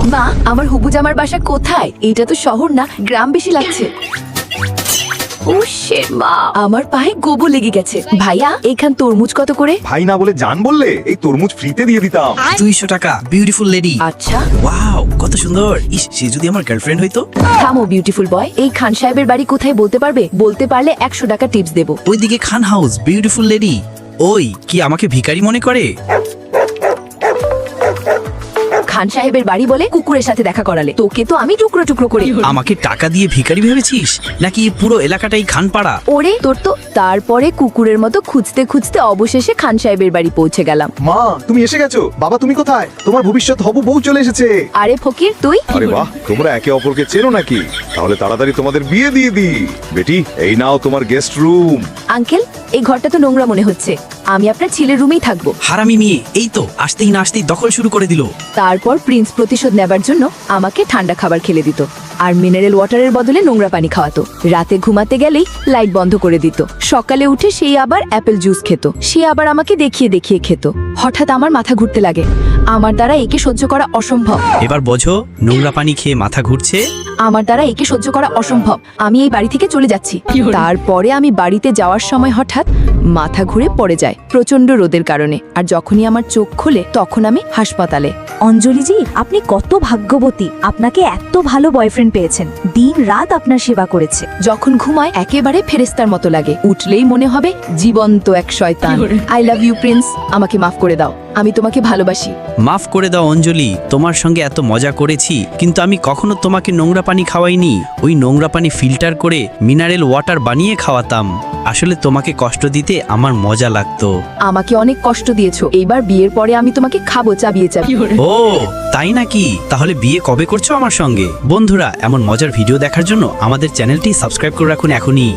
মা, আমার হুবু জামার বাসা কোথায়? এটা তো শহর না, গ্রাম বেশি লাগছে। ও শিট মা, আমার পায়ে গোবর লেগে গেছে। ভাইয়া, এখান তরমুজ কত করে? ভাই না বলে জান বললে, এই তরমুজ ফ্রিতে দিয়ে দিতাম। 200 টাকা। Beautiful lady. আচ্ছা, ওয়াও, কত সুন্দর। ইস, সে যদি আমার গার্লফ্রেন্ড হইতো। থামো বিউটিফুল বয়। এই খান সাহেবের বাড়ি কোথায় বলতে পারবে? বলতে পারলে 100 টাকা টিপস দেবো। ওইদিকে খান হাউস। Beautiful lady. ওই কি আমাকে ভিখারি মনে করে? খান সাহেবের বাড়ি বলে কুকুরের সাথে দেখা করালে। তোকে তো আমি টুকরো টুকরো করি। আমাকে টাকা দিয়ে ভিখারি ভেবেছিস নাকি পুরো এলাকাটাই খানপাড়া? ওরে তোর তো। তারপরে কুকুরের মতো খুঁজতে খুঁজতে অবশেষে খান সাহেবের বাড়ি পৌঁছে গেলাম। মা, তুমি এসে গেছো। বাবা, তুমি কোথায়? তোমার ভবিষ্যৎ হবু বউ চলে এসেছে। আরে ফকির, তুই? আরে বাহ, তোমরা একে অপরকে চেনো নাকি? তাহলে তাড়াতাড়ি তোমাদের বিয়ে দিয়ে দিই। বেটি, এই নাও তোমার গেস্ট রুম। আঙ্কেল, এই ঘরটা তো নোংরা মনে হচ্ছে। আমি আপনার ছেলের রুমেই থাকবো। হারামি মেয়ে, এই তো আসতেই না আসতেই দখল শুরু করে দিল। তারপর প্রিন্স প্রতিশোধ নেবার জন্য আমাকে ঠান্ডা খাবার খেলে দিত আর মিনারেল ওয়াটারের বদলে নোংরা পানি খাওয়াতো। রাতে ঘুমাতে গেলেই লাইট বন্ধ করে দিত। সকালে উঠে সেই আবার অ্যাপেল জুস খেত। সে আবার আমাকে দেখিয়ে দেখিয়ে খেত। হঠাৎ আমার মাথা ঘুরতে লাগে। আমার দ্বারা একে সহ্য করা অসম্ভব। এবার বোঝো, নোংরা পানি খেয়ে মাথা ঘুরছে। আমার দ্বারা একে সহ্য করা অসম্ভব। আমি এই বাড়ি থেকে চলে যাচ্ছি। তারপরে আমি বাড়িতে যাওয়ার সময় হঠাৎ মাথা ঘুরে পড়ে যায় প্রচন্ড রোদের কারণে। আর যখনই আমার চোখ খোলে তখন আমি হাসপাতালে। অঞ্জলিজি, আপনি কত ভাগ্যবতী। আপনাকে এত ভালো বয়ফ্রেন্ড পেয়েছেন। দিন রাত আপনার সেবা করেছে। যখন ঘুমায় একেবারে ফেরেস্তার মতো লাগে। উঠলেই মনে হবে জীবন্ত এক শয়তান। আই লাভ ইউ প্রিন্স, আমাকে মাফ করে দাও। আমি তোমাকে ভালোবাসি। মাফ করে দাও অঞ্জলি, তোমার সঙ্গে এত মজা করেছি, কিন্তু আমি কখনো তোমাকে নোংরা পানি খাওয়াইনি। ওই নোংরা পানি ফিল্টার করে মিনারেল ওয়াটার বানিয়ে খাওয়াতাম। আসলে তোমাকে কষ্ট দিতে আমার মজা লাগতো। আমাকে অনেক কষ্ট দিয়েছো। এইবার বিয়ের পরে আমি তোমাকে খাবো চাবিয়ে চাবিয়ে। ও তাই নাকি? তাহলে বিয়ে কবে করছো আমার সঙ্গে? বন্ধুরা, এমন মজার ভিডিও দেখার জন্য আমাদের চ্যানেলটি সাবস্ক্রাইব করে রাখুন এখনই।